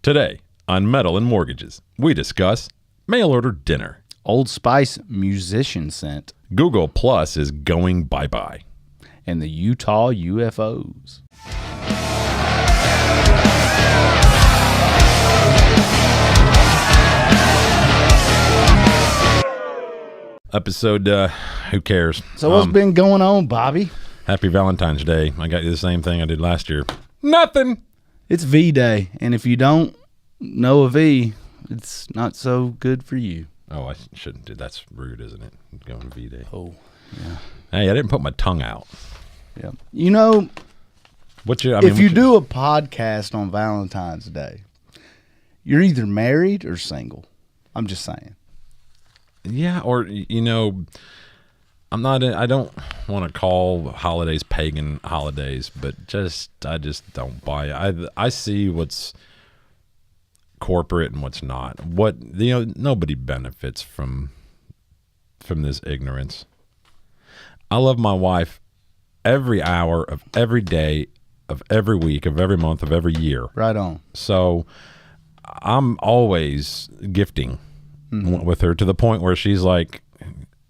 Today on Metal and Mortgages, we discuss mail order dinner. Old Spice musician scent. Google Plus is going bye-bye. And the Utah UFOs. Episode, who cares? So what's been going on, Bobby? Happy Valentine's Day. I got you the same thing I did last year. Nothing. It's V-Day, and if you don't know a V, it's not so good for you. Oh, I shouldn't do. That's rude, isn't it? Going V-Day. Oh, yeah. Hey, I didn't put my tongue out. Yeah. You know, if you do a podcast on Valentine's Day, you're either married or single. I'm just saying. Yeah, or, you know, I don't want to call holidays pagan holidays, but I just don't buy it. I see what's corporate and what's not. Nobody benefits from this ignorance. I love my wife every hour of every day of every week of every month of every year. Right on. So I'm always gifting with her to the point where she's like,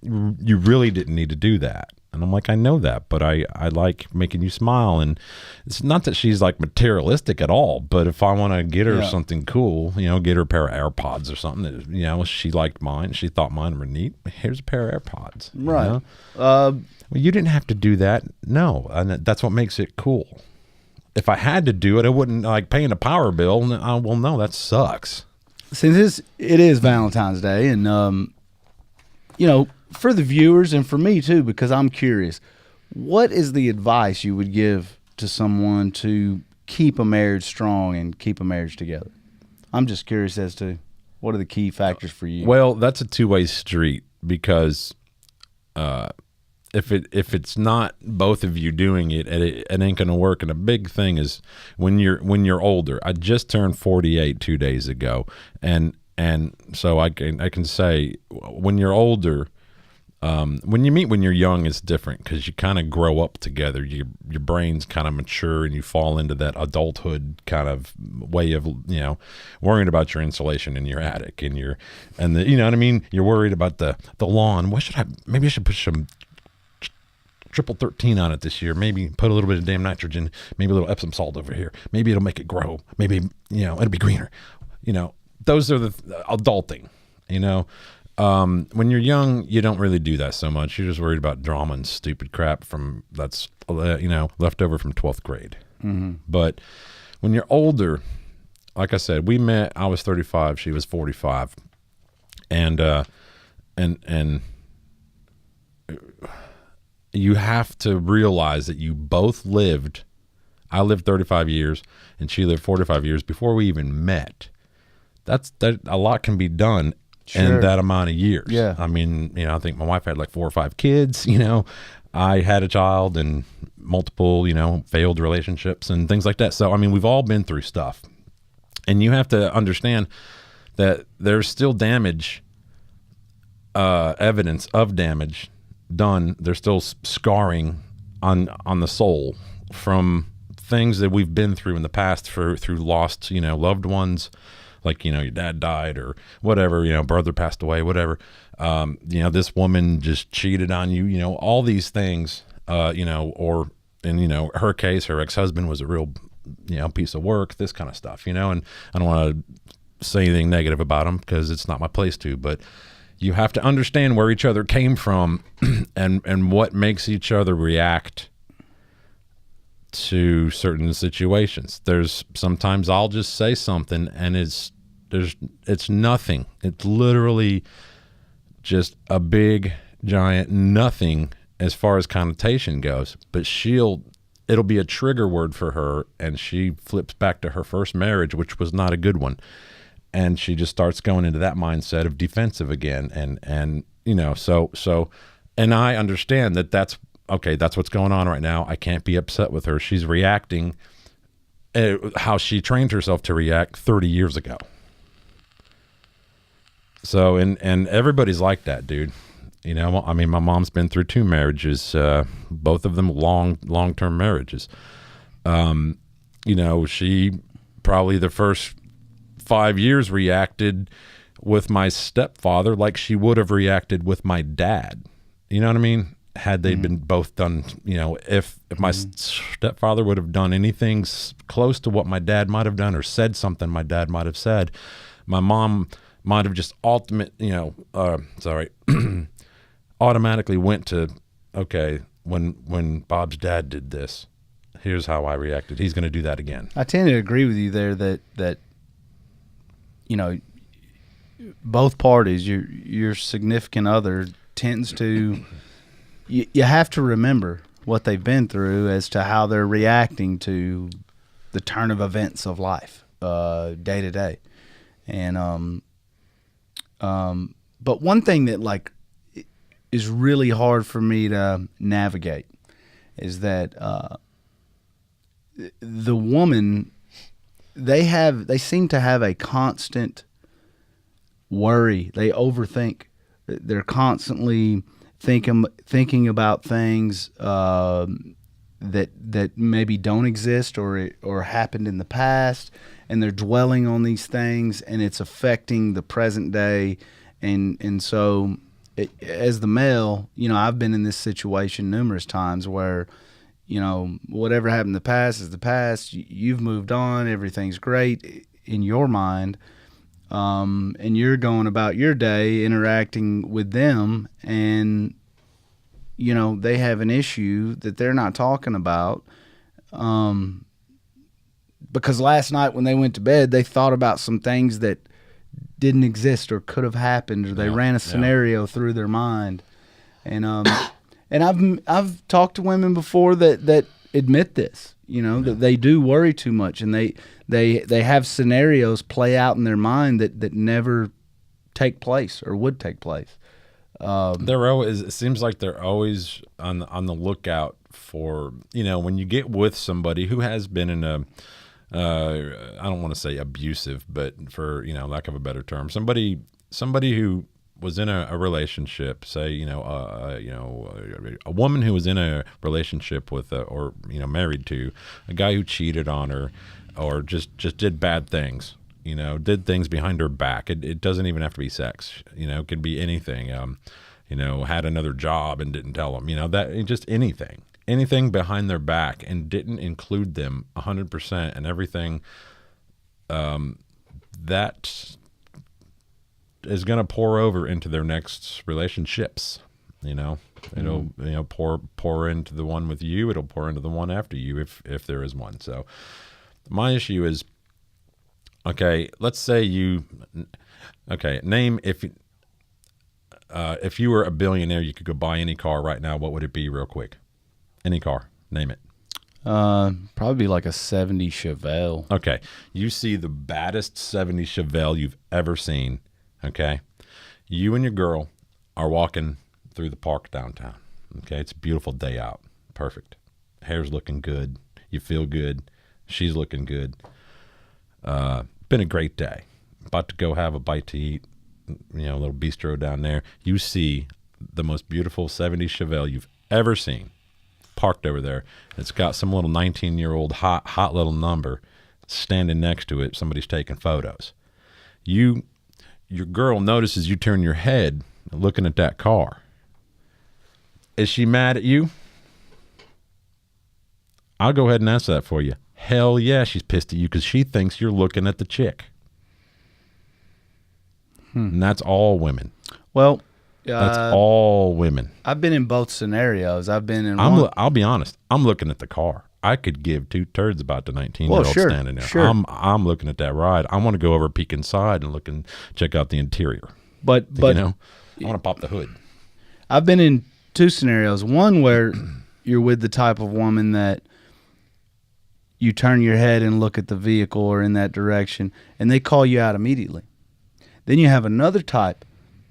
you really didn't need to do that. And I'm like, I know that, but I like making you smile. And it's not that she's like materialistic at all, but if I want to get her something cool, get her a pair of AirPods or something that, she liked mine, she thought mine were neat. Here's a pair of AirPods. Right. Well, you didn't have to do that. No. And that's what makes it cool. If I had to do it, I wouldn't like paying a power bill. Well, no, that sucks. Since it is Valentine's Day, and for the viewers and for me too, because I'm curious, what is the advice you would give to someone to keep a marriage strong and keep a marriage together? I'm just curious as to what are the key factors for you. Well, that's a two-way street, because if it's not both of you doing it, it ain't gonna work. And a big thing is when you're older. I just turned 48 2 days ago, and so I can say when you're older, when you meet when you're young, it's different because you kind of grow up together. Your brains kind of mature, and you fall into that adulthood kind of way of worrying about your insulation in your attic, and you know what I mean. You're worried about the lawn. Maybe I should put some triple 13 on it this year. Maybe put a little bit of damn nitrogen. Maybe a little Epsom salt over here. Maybe it'll make it grow. Maybe it'll be greener. Those are the adulting. When you're young, you don't really do that so much. You're just worried about drama and stupid crap that's left over from 12th grade. Mm-hmm. But when you're older, like I said, we met. I was 35. She was 45, and you have to realize that you both lived. I lived 35 years, and she lived 45 years before we even met. That a lot can be done. Sure. In that amount of years. Yeah. I mean, I think my wife had like 4 or 5 kids, I had a child and multiple, failed relationships and things like that. So, I mean, we've all been through stuff, and you have to understand that there's still damage, evidence of damage done. There's still scarring on the soul from things that we've been through in the past through lost, loved ones. Like, your dad died or whatever, brother passed away, whatever. This woman just cheated on you, all these things, or in, her case, her ex-husband was a real, piece of work, this kind of stuff, and I don't want to say anything negative about him because it's not my place to, but you have to understand where each other came from and what makes each other react to certain situations. There's sometimes I'll just say something and it's nothing. It's literally just a big giant nothing as far as connotation goes, but it'll be a trigger word for her, and she flips back to her first marriage, which was not a good one, and she just starts going into that mindset of defensive again, and so and I understand that's okay, that's what's going on right now. I can't be upset with her. She's reacting how she trained herself to react 30 years ago. So, and everybody's like that, dude. I mean, my mom's been through 2 marriages, both of them long-term marriages. She probably the first 5 years reacted with my stepfather like she would have reacted with my dad. You know what I mean? Had they been both done, you know, if my stepfather would have done anything close to what my dad might have done or said something my dad might have said, my mom might have just automatically went to, okay, when Bob's dad did this, here's how I reacted. He's going to do that again. I tend to agree with you there that you know, both parties, your significant other tends to, you have to remember what they've been through as to how they're reacting to the turn of events of life, day to day. And but one thing that like is really hard for me to navigate is that the woman, they seem to have a constant worry. They overthink. They're constantly thinking about things that maybe don't exist or happened in the past, and they're dwelling on these things, and it's affecting the present day. And so, as the male, you know, I've been in this situation numerous times where, you know, whatever happened in the past is the past. You've moved on. Everything's great in your mind. And you're going about your day interacting with them, and, you know, they have an issue that they're not talking about. Because last night when they went to bed, they thought about some things that didn't exist or could have happened, or they ran a scenario through their mind. And I've talked to women before that admit this, you know, that they do worry too much, and they have scenarios play out in their mind that never take place or would take place. They're always, it seems like they're always on the lookout for, you know, when you get with somebody who has been in a, I don't want to say abusive, but for, you know, lack of a better term, somebody who was in a relationship, say, a woman who was in a relationship with or, you know, married to a guy who cheated on her or just did bad things, you know, did things behind her back. It doesn't even have to be sex, you know, it could be anything. You know, had another job and didn't tell them, you know, that just anything behind their back and didn't include them 100% and everything. That is going to pour over into their next relationships. You know, it'll, you know, pour into the one with you. It'll pour into the one after you, if there is one. So my issue is, okay, let's say name if you were a billionaire, you could go buy any car right now. What would it be, real quick? Any car, name it. Probably like a 70 Chevelle. Okay, you see the baddest 70 Chevelle you've ever seen. Okay, you and your girl are walking through the park downtown. Okay, it's a beautiful day out. Perfect. Hair's looking good. You feel good. She's looking good. Been a great day. About to go have a bite to eat. You know, a little bistro down there. You see the most beautiful 70 Chevelle you've ever seen parked over there. It's got some little 19-year-old hot little number standing next to it. Somebody's taking photos. Your girl notices you turn your head looking at that car. Is she mad at you? I'll go ahead and answer that for you. Hell yeah, she's pissed at you because she thinks you're looking at the chick. And that's all women. Well, that's all women. I've been in both scenarios. I've been in I'll be honest. I'm looking at the car. I could give two turds about the 19-year-old standing there. Sure. I'm looking at that ride. I want to go over, peek inside, and check out the interior. But you know, I want to pop the hood. I've been in two scenarios. One where you're with the type of woman that you turn your head and look at the vehicle or in that direction, and they call you out immediately. Then you have another type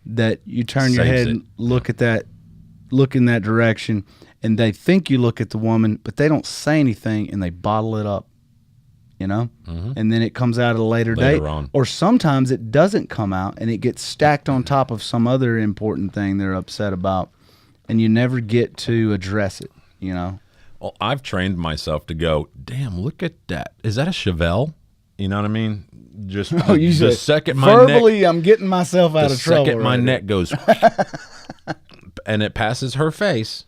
that you turn your head and look in that direction, and they think you look at the woman, but they don't say anything, and they bottle it up, you know? Mm-hmm. And then it comes out at a later date. On. Or sometimes it doesn't come out, and it gets stacked on top of some other important thing they're upset about, and you never get to address it, you know? Well, I've trained myself to go, damn, look at that. Is that a Chevelle? You know what I mean? just You the said, second my verbally, I'm getting myself out of trouble. The second my right neck goes, and it passes her face,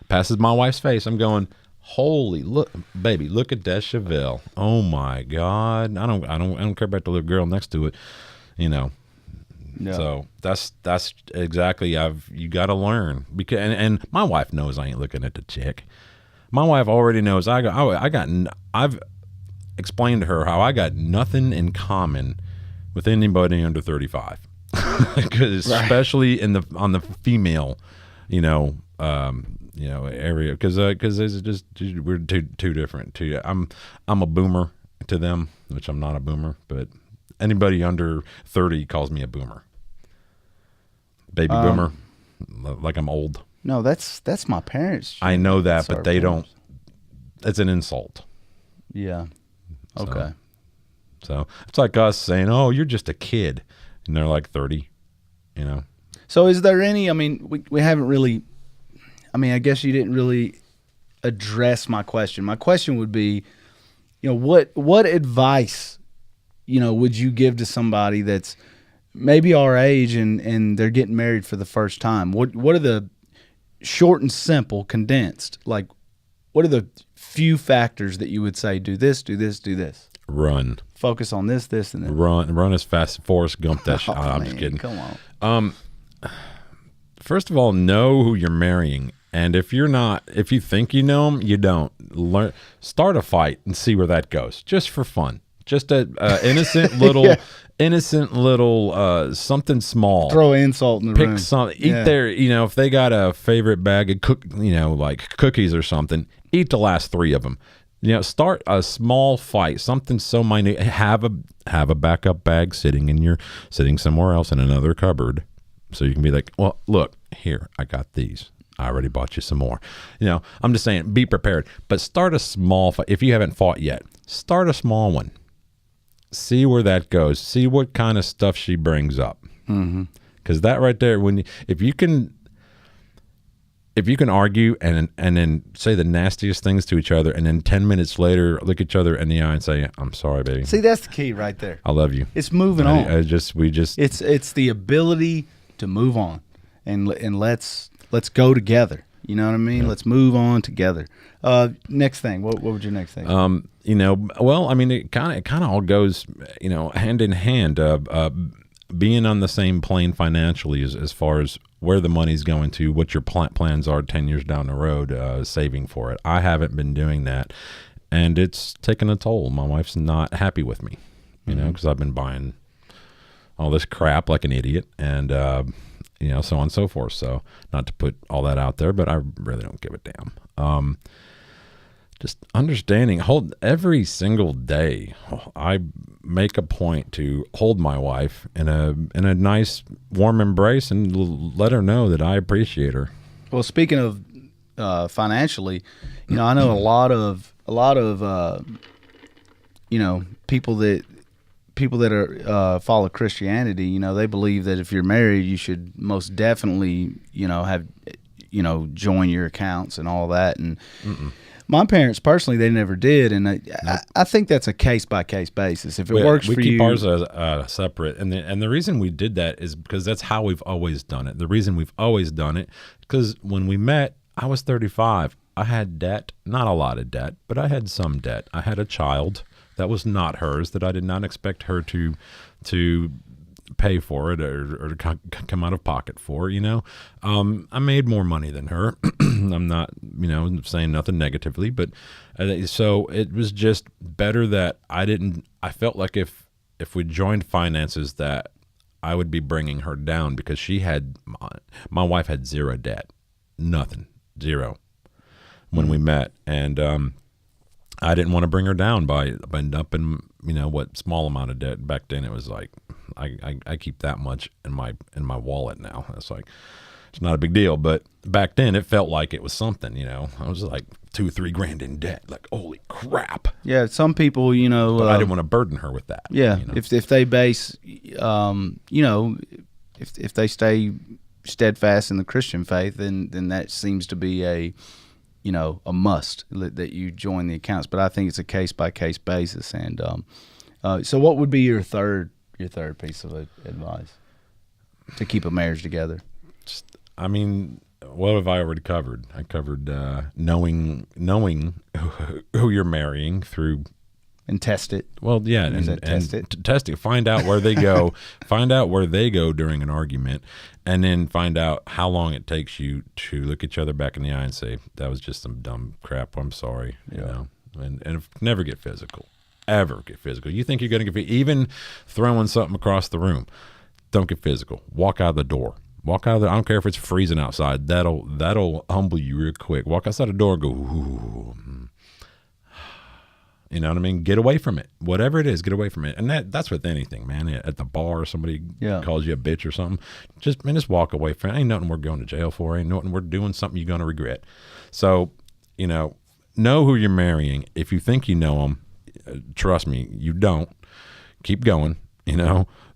passes my wife's face. I'm going, holy look, baby, look at that Chevelle. Oh my God, I don't care about the little girl next to it, No. So that's exactly you got to learn because and my wife knows I ain't looking at the chick. My wife already knows I've explained to her how I got nothing in common with anybody under 35, because especially on the female, area, because it's just we're too different. I'm a boomer to them, which I'm not a boomer, but anybody under 30 calls me a boomer. Baby boomer, like I'm old. No, that's my parents. I know that, That's but our they parents. don't. It's an insult. Yeah. Okay. So it's like us saying, "Oh, you're just a kid," and they're like 30. So is there any? I mean, we haven't really. I mean, I guess you didn't really address my question. My question would be, what advice, would you give to somebody that's maybe our age and they're getting married for the first time? What are the short and simple, condensed, like what are the few factors that you would say, do this, do this, do this? Run. Focus on this, and this. Run as fast as Forrest Gump. That shit. I'm just kidding. Come on. First of all, know who you're marrying. And if you think you know them, you don't. Start a fight and see where that goes, just for fun. Just a innocent little, something small. Throw an insult in the room. Pick something. Eat their, if they got a favorite bag of like cookies or something, eat the last 3 of them. Start a small fight, something so minute. Have a backup bag sitting somewhere else in another cupboard, so you can be like, well, look here, I got these. I already bought you some more. I'm just saying, be prepared. But start a small fight. If you haven't fought yet, start a small one. See where that goes. See what kind of stuff she brings up. Because that right there, if you can argue and then say the nastiest things to each other, and then 10 minutes later look each other in the eye and say, "I'm sorry, baby." See, that's the key right there. I love you. It's moving on. It's the ability to move on, and let's go together. You know what I mean? Yeah. Let's move on together. Next thing, what would your next thing? Well, I mean, it kind of all goes, hand in hand. Being on the same plane financially as far as where the money's going to, what your plans are 10 years down the road, saving for it. I haven't been doing that, and it's taken a toll. My wife's not happy with me, because I've been buying all this crap like an idiot, and so on and so forth. So not to put all that out there, but I really don't give a damn. Just understanding, every single day, I make a point to hold my wife in a nice, warm embrace and let her know that I appreciate her. Well, speaking of financially, I know a lot of people that are follow Christianity. They believe that if you're married, you should most definitely have join your accounts and all that. And my parents personally, they never did, and I think that's a case-by-case basis. If it works for you, we keep ours separate, and the reason we did that is because that's how we've always done it. The reason we've always done it, because when we met, I was 35. I had debt, not a lot of debt, but I had some debt. I had a child that was not hers, that I did not expect her to pay for it or come out of pocket for. I made more money than her. I'm not saying nothing negatively, but so it was just better that I felt like if we joined finances, that I would be bringing her down, because my wife had zero debt, nothing, zero, when we met, and I didn't want to bring her down by dumping what small amount of debt. Back then it was like I keep that much in my wallet now. It's like, it's not a big deal, but back then it felt like it was something. I was like $2-3 grand in debt. Like, holy crap. Yeah, some people, but I didn't want to burden her with that. Yeah, if they base, if they stay steadfast in the Christian faith, then that seems to be a must that you join the accounts. But I think it's a case by case basis, and So what would be your third piece of advice to keep a marriage together? I mean, what have I already covered? I covered knowing who you're marrying through. And test it. Well, yeah, and test it. Find out where they go. Find out where they go during an argument, and then find out how long it takes you to look each other back in the eye and say, "That was just some dumb crap. I'm sorry." You know, and never get physical. Ever get physical. You think you're going to get even throwing something across the room? Don't get physical. Walk out of the door. Walk out of the. I don't care if it's freezing outside. That'll humble you real quick. Walk outside the door. And go. Ooh. You know what I mean? Get away from it. Whatever it is, get away from it. And that's with anything, man. At the bar, somebody calls you a bitch or something. Just walk away from it. Ain't nothing we're going to jail for. Ain't nothing we're doing something you're going to regret. So, know who you're marrying. If you think you know them, trust me, you don't. Keep going.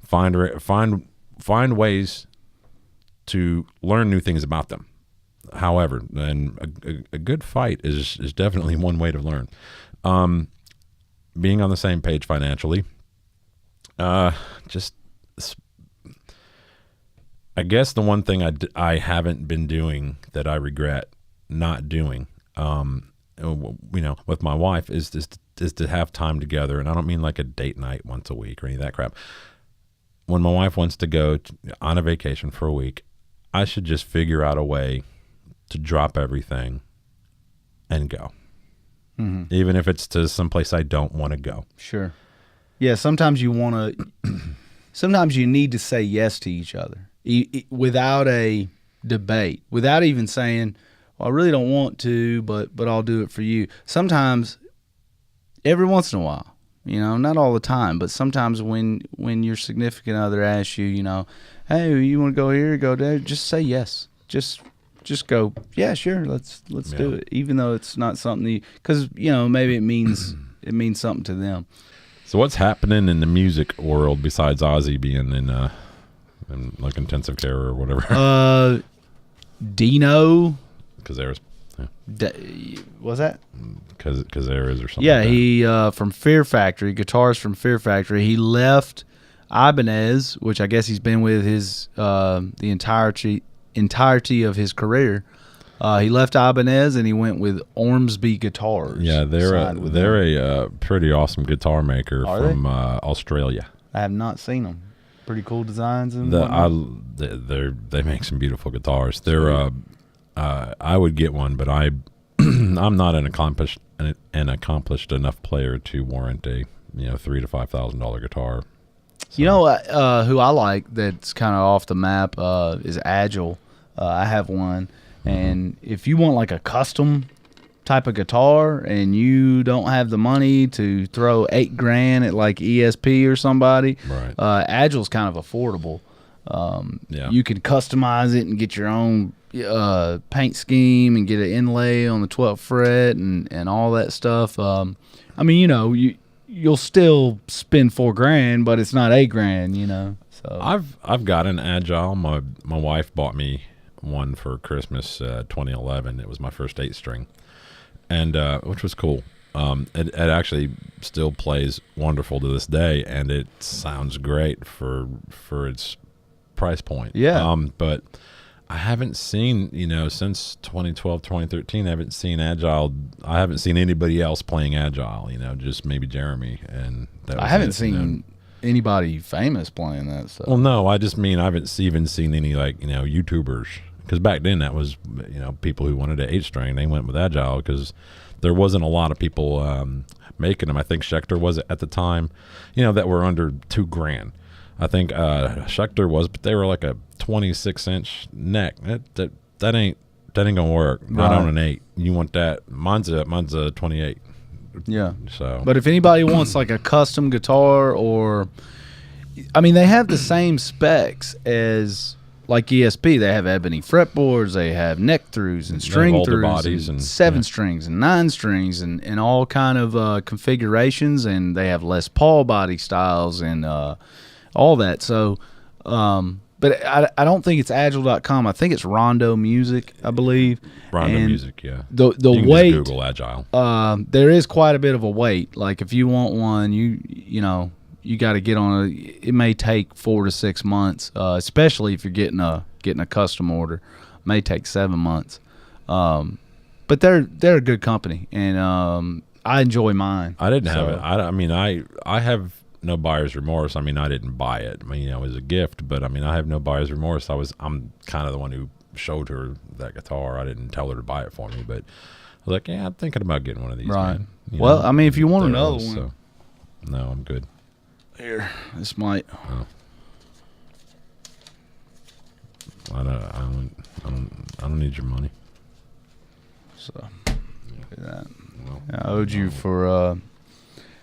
Find ways to learn new things about them. However, and a good fight is definitely one way to learn. Being on the same page financially, I guess the one thing I haven't been doing that I regret not doing, with my wife is to have time together. And I don't mean like a date night once a week or any of that crap. When my wife wants to go on a vacation for a week, I should just figure out a way to drop everything and go. Mm-hmm. Even if it's to someplace I don't want to go. Sure. Yeah, sometimes you need to say yes to each other without a debate, without even saying, well, I really don't want to, but I'll do it for you. Sometimes, every once in a while, not all the time, but sometimes when your significant other asks you, hey, you want to go here, go there, just say yes. Just go, yeah, sure, let's do it, even though it's not something because maybe it means something to them. So what's happening in the music world besides Ozzy being in like intensive care or whatever? Dino Cazares. Was that Cazares or something? Yeah, like that. he from Fear Factory, guitarist from Fear Factory. He left Ibanez, which I guess he's been with his the entirety of his career. He left Ibanez and he went with Ormsby Guitars. Yeah, they're a pretty awesome guitar maker from Australia. I have not seen them. Pretty cool designs and they make some beautiful guitars. They're I would get one, but I'm not an accomplished enough player to warrant a $3,000 to $5,000 guitar. So. Who I like that's kind of off the map is Agile. I have one. And if you want like a custom type of guitar and you don't have the money to throw $8,000 at like ESP or somebody, right. Agile's kind of affordable. You can customize it and get your own paint scheme and get an inlay on the 12th fret and all that stuff. You'll still spend $4,000, but it's not $8,000, So I've got an Agile. My wife bought me one for Christmas 2011. It was my first 8-string, and which was cool. It actually still plays wonderful to this day, and it sounds great for its price point. Yeah. But I haven't seen, since 2012, 2013, I haven't seen Agile. I haven't seen anybody else playing Agile, just maybe Jeremy. And I haven't seen anybody famous playing that stuff. Well, no, I just mean I haven't even seen any YouTubers. Because back then that was, people who wanted an 8-string, they went with Agile because there wasn't a lot of people making them. I think Schecter was at the time, that were under $2,000. I think Schecter was, but they were like a 26-inch neck. That ain't gonna work. Right. Not on an 8. You want that? Mine's a 28. Yeah. So, but if anybody wants like a custom guitar, they have the same specs as like ESP. They have ebony fretboards, they have neck throughs and string throughs, bodies and 7 strings and 9 strings and all kind of configurations, and they have Les Paul body styles and all that. So But I don't think it's Agile.com. I think it's Rondo Music, I believe. Rondo And Music, yeah. The You can wait, just Google Agile. there is quite a bit of a wait. Like if you want one, you got to get on it may take 4 to 6 months, especially if you're getting a custom order. It may take 7 months. But they're a good company, and I enjoy mine. I didn't have it. I mean, I have no buyer's remorse. I mean, I didn't buy it. I mean, it was a gift, but I mean, I have no buyer's remorse. I'm kind of the one who showed her that guitar. I didn't tell her to buy it for me, but I was like, yeah, I'm thinking about getting one of these. Right. Man. Well, I mean, if you want another one, so, no, I'm good. Here, this might. Oh. I don't need your money. So, look at that. Well, I owed you for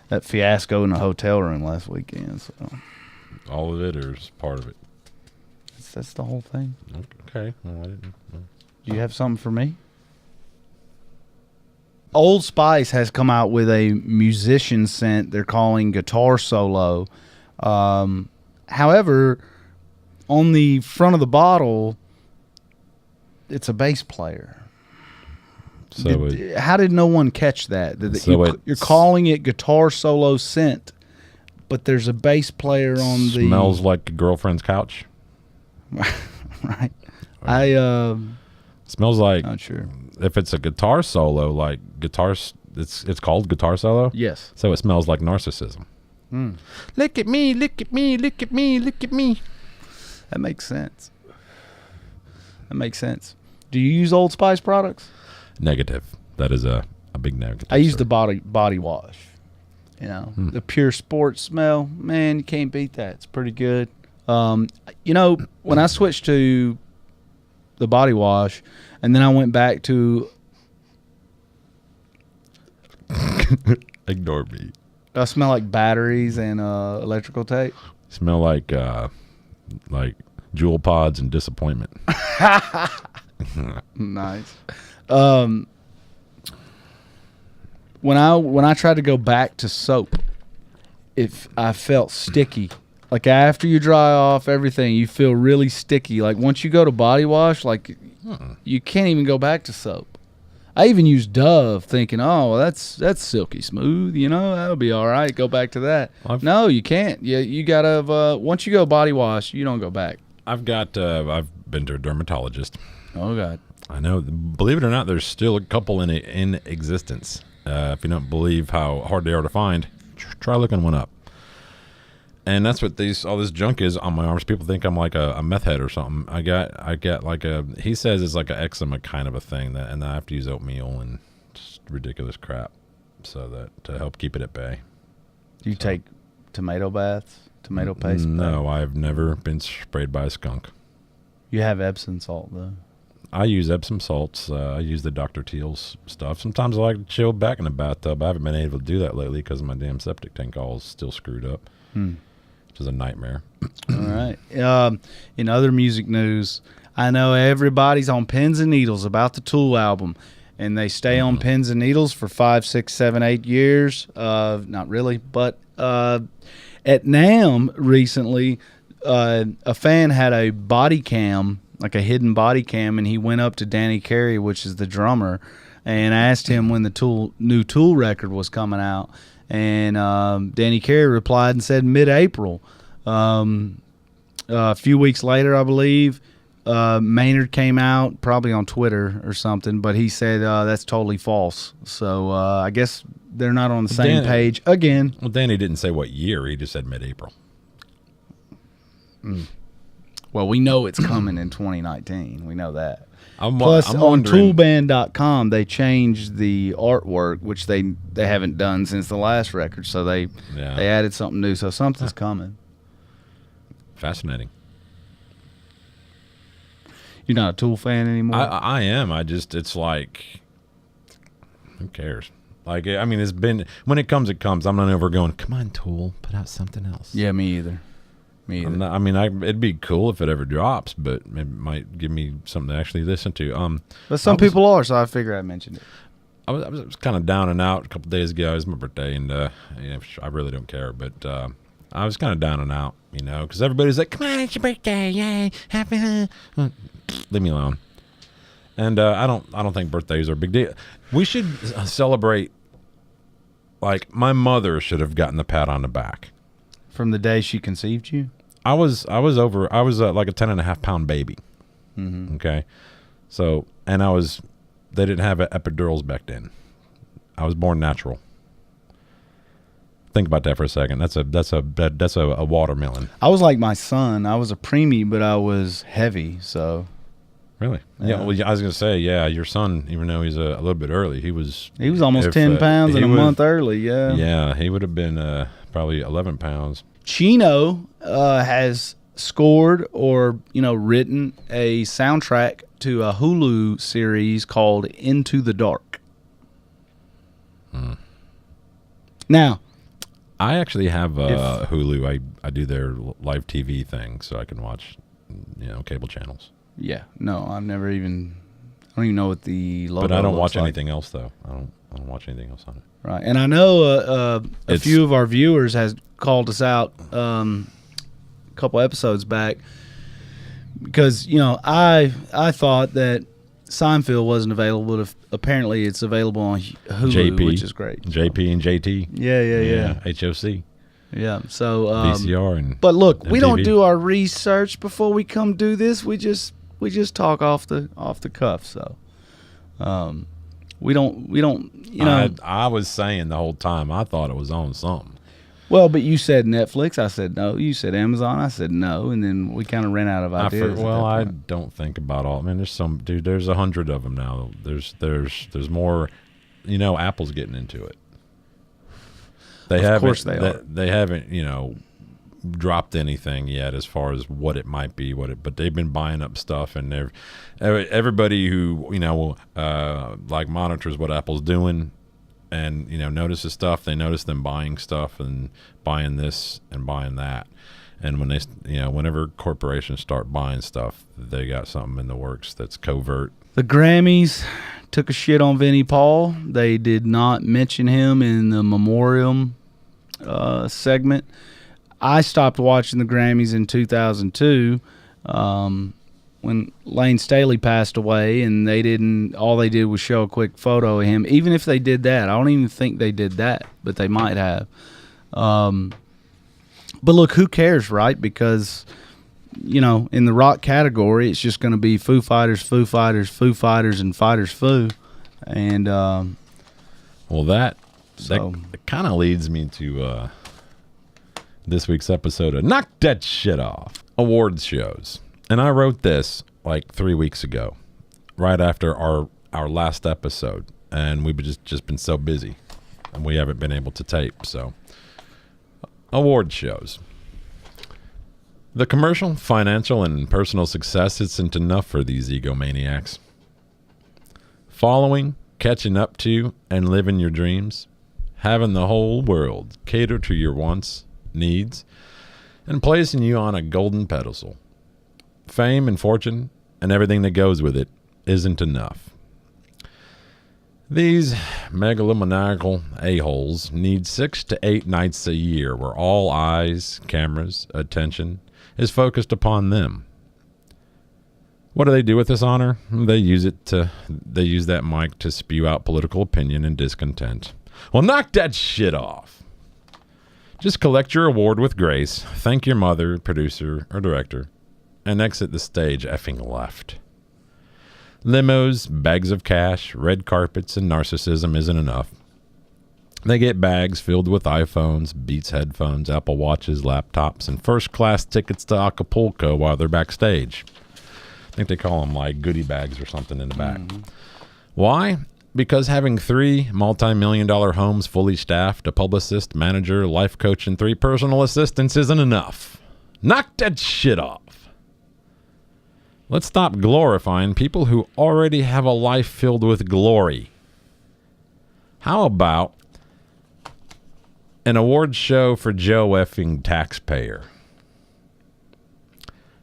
that fiasco in the hotel room last weekend. So all of it, or is part of it? that's the whole thing. Okay. Well, I didn't. No. Do you have something for me? Old Spice has come out with a musician scent they're calling Guitar Solo. However, on the front of the bottle, it's a bass player. So How did no one catch that? So You're calling it Guitar Solo Scent, but there's a bass player on the... Smells like a girlfriend's couch. Right. Smells like... Not sure. If it's a guitar solo, like guitars, it's called Guitar Solo? Yes. So it smells like narcissism. Look at me, look at me, look at me, look at me. That makes sense. Do you use Old Spice products? Negative. That is a big negative. I use the body wash. The pure sports smell. Man, you can't beat that. It's pretty good. When I switched to the body wash, and then I went back to... Ignore me. I smell like batteries and electrical tape. Smell like jewel pods and disappointment. Nice. When I tried to go back to soap, I felt sticky. Like after you dry off everything, you feel really sticky. Like once you go to body wash, like you can't even go back to soap. I even used Dove, thinking, "Oh, well, that's silky smooth. That'll be all right. Go back to that." No, you can't. You gotta. Once you go body wash, you don't go back. I've been to a dermatologist. Oh God. I know. Believe it or not, there's still a couple in existence. If you don't believe how hard they are to find, try looking one up. And that's what all this junk is on my arms. People think I'm like a meth head or something. I got like he says it's like an eczema kind of a thing, and I have to use oatmeal and just ridiculous crap to help keep it at bay. Do you take tomato baths, tomato paste? No, I've never been sprayed by a skunk. You have Epsom salt though. I use Epsom salts. I use the Dr. Teal's stuff. Sometimes I like to chill back in the bathtub. I haven't been able to do that lately because my damn septic tank all is still screwed up. Which is a nightmare. All right. In other music news, I know everybody's on pins and needles about the Tool album, and they stay on pins and needles for 5, 6, 7, 8 years. Not really, but at NAMM recently, a fan had a body cam, like a hidden body cam, and he went up to Danny Carey, which is the drummer, and asked him when the new Tool record was coming out. And Danny Carey replied and said mid-April. A few weeks later, I believe, Maynard came out, probably on Twitter or something, but he said that's totally false. So I guess they're not on the same page again. Well, Danny didn't say what year. He just said mid-April. Well, we know it's coming in 2019. We know that. Plus, on toolband.com, they changed the artwork, which they haven't done since the last record. So they added something new. So something's coming. Fascinating. You're not a Tool fan anymore? I am. It's like, who cares? Like, I mean, it's been, when it comes, it comes. I'm not ever going, come on, Tool, put out something else. Yeah, me either. It'd be cool if it ever drops, but it might give me something to actually listen to. But some people are, so I figured I mentioned it. I was kind of down and out a couple days ago. It was my birthday, and I really don't care. But I was kind of down and out, you know, because everybody's like, come on, it's your birthday, yay, happy, leave me alone. And I don't think birthdays are a big deal. We should celebrate. Like, my mother should have gotten the pat on the back From the day she conceived you? I was like a 10.5 pound baby. Mm-hmm. Okay. So, and they didn't have epidurals back then. I was born natural. Think about that for a second. That's a watermelon. I was like my son. I was a preemie, but I was heavy, so. Really? Yeah. Well, I was going to say, yeah, your son, even though he's a little bit early, he was almost 10 pounds and a month early, yeah. Yeah, he would have been probably 11 pounds. Chino has scored or, written a soundtrack to a Hulu series called Into the Dark. Now, I actually have Hulu. I do their live TV thing, so I can watch, cable channels. Yeah, no, I don't even know what the logo. But I don't watch like. anything else though. I don't watch anything else on it. Right, and I know a few of our viewers has called us out a couple episodes back because I thought that Seinfeld wasn't available, but apparently it's available on Hulu, JP, which is great. JP and JT. Yeah. HOC. Yeah. So VCR and. But look, MTV. we don't do our research before we come do this. We just talk off the cuff. So we don't. I was saying the whole time I thought it was on something. Well, but you said Netflix. I said no. You said Amazon. I said no. And then we kind of ran out of ideas. I don't think about all. I mean, there's 100 of them now. There's more. Apple's getting into it. Of course they are. They haven't, dropped anything yet as far as what it might be. But they've been buying up stuff, and everybody who like monitors what Apple's doing. And notices stuff. They notice them buying stuff and buying this and buying that. And when whenever corporations start buying stuff, they got something in the works that's covert. The Grammys took a shit on Vinnie Paul. They did not mention him in the memoriam segment. I stopped watching the Grammys in 2002. When Lane Staley passed away, and all they did was show a quick photo of him. Even if they did that, I don't even think they did that, but they might have. But look, who cares, right? Because, in the rock category, it's just going to be Foo Fighters, Foo Fighters, Foo Fighters, and Fighters Foo. And, that kind of leads me to this week's episode of Knock That Shit Off. Awards shows. And I wrote this like 3 weeks ago, right after our last episode, and we've just been so busy, and we haven't been able to tape. So, award shows. The commercial, financial, and personal success isn't enough for these egomaniacs. Following, catching up to, and living your dreams, having the whole world cater to your wants, needs, and placing you on a golden pedestal. Fame and fortune and everything that goes with it isn't enough. These megalomaniacal a-holes need 6 to 8 nights a year where all eyes, cameras, attention is focused upon them. What do they do with this honor? They use that mic to spew out political opinion and discontent. Well, knock that shit off. Just collect your award with grace, thank your mother, producer, or director, and exit the stage effing left. Limos, bags of cash, red carpets, and narcissism isn't enough. They get bags filled with iPhones, Beats headphones, Apple Watches, laptops, and first-class tickets to Acapulco while they're backstage. I think they call them like goodie bags or something in the back. Mm-hmm. Why? Because having 3 multi-million-dollar homes fully staffed, a publicist, manager, life coach, and 3 personal assistants isn't enough. Knock that shit off. Let's stop glorifying people who already have a life filled with glory. How about an award show for Joe effing taxpayer?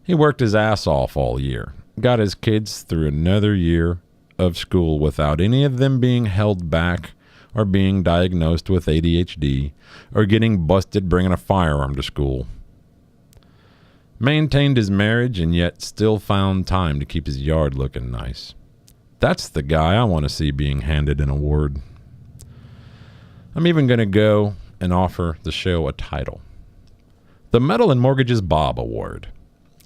He worked his ass off all year, got his kids through another year of school without any of them being held back or being diagnosed with ADHD or getting busted bringing a firearm to school. Maintained his marriage and yet still found time to keep his yard looking nice. That's the guy I want to see being handed an award. I'm even going to go and offer the show a title. The Metal and Mortgages Bob Award.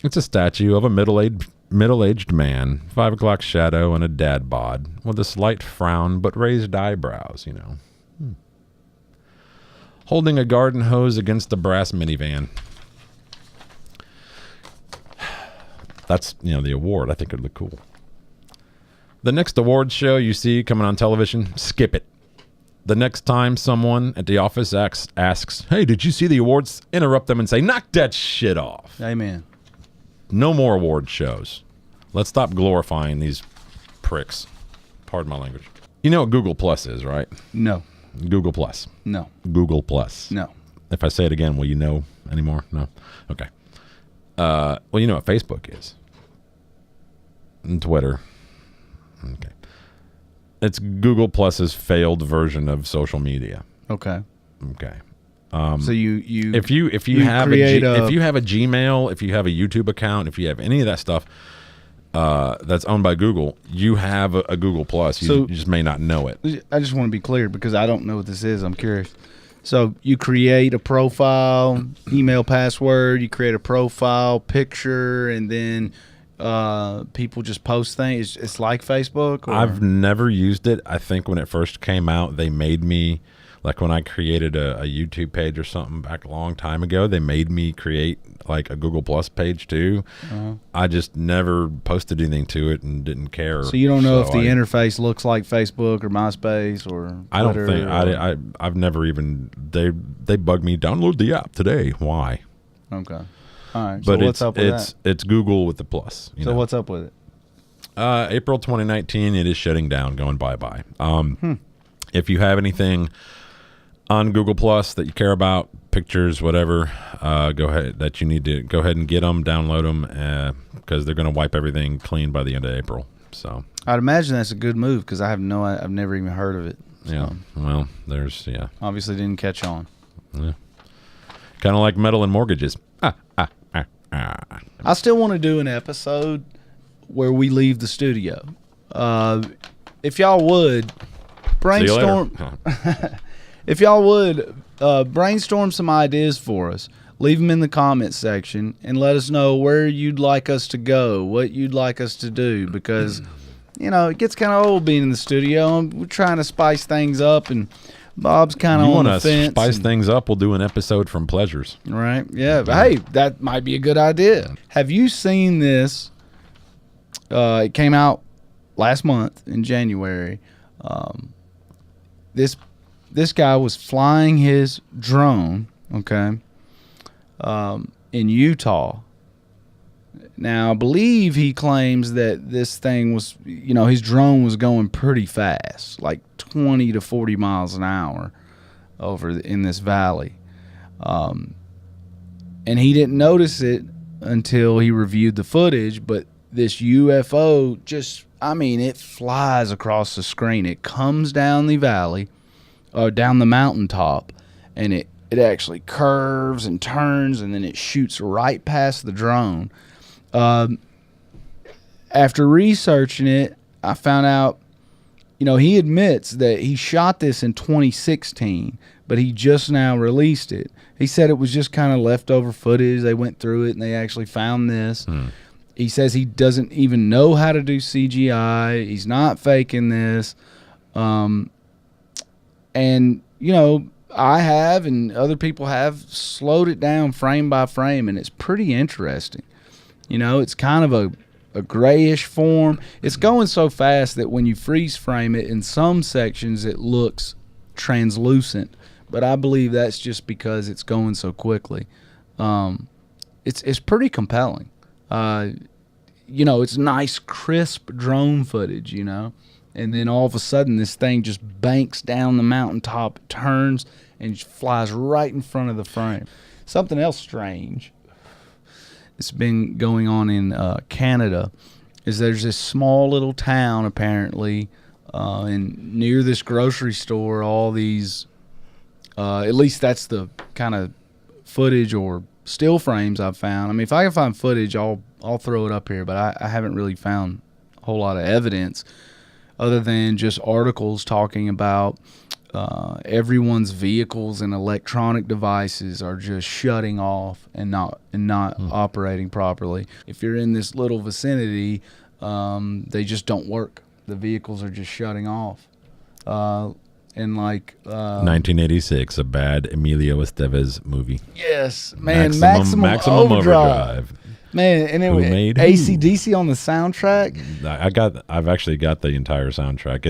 It's a statue of a middle-aged man, 5 o'clock shadow and a dad bod, with a slight frown but raised eyebrows, you know. Holding a garden hose against a brass minivan. That's, the award. I think it'd look cool. The next awards show you see coming on television, skip it. The next time someone at the office asks, hey, did you see the awards? Interrupt them and say, knock that shit off. Amen. No more award shows. Let's stop glorifying these pricks. Pardon my language. You know what Google Plus is, right? No. Google Plus. No. Google Plus. No. If I say it again, will you know anymore? No? Okay. Well, you know what Facebook is. And Twitter. Okay. It's Google Plus's failed version of social media. Okay. Okay. So you if you have a Gmail, if you have a YouTube account, if you have any of that stuff that's owned by Google, you have a Google Plus. You just may not know it. I just want to be clear because I don't know what this is. I'm curious. So you create a profile, email password, you create a profile picture, and then people just post things. It's like Facebook? Or? I've never used it. I think when it first came out, they made me, like when I created a YouTube page or something back a long time ago, they made me create like a Google Plus page too. Uh-huh. I just never posted anything to it and didn't care. So you don't know if the interface looks like Facebook or MySpace or Twitter? I don't think. I've never even, they bug me, download the app today. Why? Okay. All right, but so what's up with that? It's Google with the plus. So what's up with it? April 2019, it is shutting down, going bye-bye. If you have anything on Google Plus that you care about, pictures, whatever, go ahead. That you need to go ahead and get them, download them, because they're going to wipe everything clean by the end of April. So I'd imagine that's a good move because I've never even heard of it. So. Yeah. Well, obviously didn't catch on. Yeah. Kind of like Metal and Mortgages. I still want to do an episode where we leave the studio. If y'all would brainstorm, if y'all would brainstorm some ideas for us, leave them in the comments section and let us know where you'd like us to go, what you'd like us to do, because it gets kind of old being in the studio. We're trying to spice things up, and Bob's kind of on the fence. You want to spice things up? We'll do an episode from Pleasures. Right. Yeah. But hey, that might be a good idea. Have you seen this? It came out last month in January. This guy was flying his drone, okay, in Utah. Now, I believe he claims that this thing was, his drone was going pretty fast, like 20 to 40 miles an hour over in this valley. And he didn't notice it until he reviewed the footage, but this UFO it flies across the screen. It comes down the valley, or down the mountaintop, and it actually curves and turns, and then it shoots right past the drone. After researching it, I found out, he admits that he shot this in 2016, but he just now released it. He said it was just kind of leftover footage. They went through it and they actually found this. He says he doesn't even know how to do CGI. He's not faking this. And, I have, and other people have, slowed it down frame by frame, and it's pretty interesting. It's kind of a grayish form. It's going so fast that when you freeze frame it, in some sections it looks translucent, but I believe that's just because it's going so quickly. It's pretty compelling. It's nice, crisp drone footage, and then all of a sudden this thing just banks down the mountaintop, turns, and flies right in front of the frame. Something else strange that's been going on in Canada is there's this small little town, apparently, and near this grocery store, all these, at least that's the kind of footage or still frames I've found. I mean, if I can find footage, I'll throw it up here. But I haven't really found a whole lot of evidence other than just articles talking about everyone's vehicles and electronic devices are just shutting off and not operating properly. If you're in this little vicinity, they just don't work. The vehicles are just shutting off. And like 1986, a bad Emilio Estevez movie. Yes, man, Maximum Overdrive. Man, and it was AC/DC on the soundtrack. I've actually got the entire soundtrack.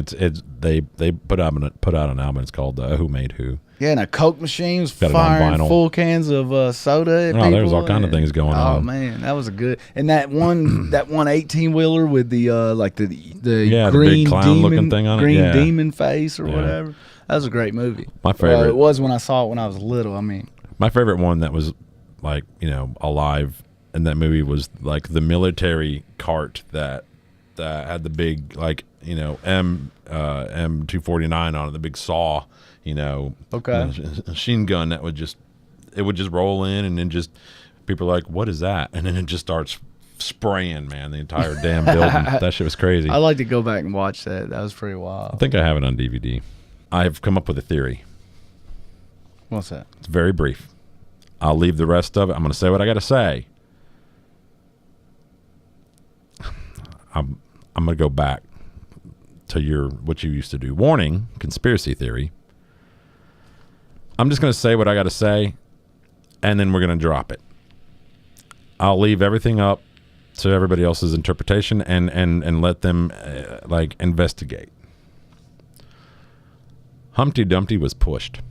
They put out an album. It's called Who Made Who. Yeah, and a Coke machine was firing full cans of soda at people. There's all kind of things going on. Oh man, that was a good. And that one 18-wheeler with the the green big clown looking thing on it. Green demon face or whatever. That was a great movie. My favorite. It was when I saw it when I was little. I mean, my favorite one that was like alive in that movie was like the military cart that had the big M249 on it, the big saw. Machine gun that would just roll in, and then just people are like, what is that? And then it just starts spraying, man, the entire damn building. That shit was crazy. I'd like to go back and watch that. That was pretty wild. I think I have it on DVD. I've come up with a theory. What's that? It's very brief. I'll leave the rest of it. I'm going to say what I got to say. I'm going to go back to what you used to do. Warning, conspiracy theory. I'm just going to say what I got to say, and then we're going to drop it. I'll leave everything up to everybody else's interpretation and let them investigate. Humpty Dumpty was pushed.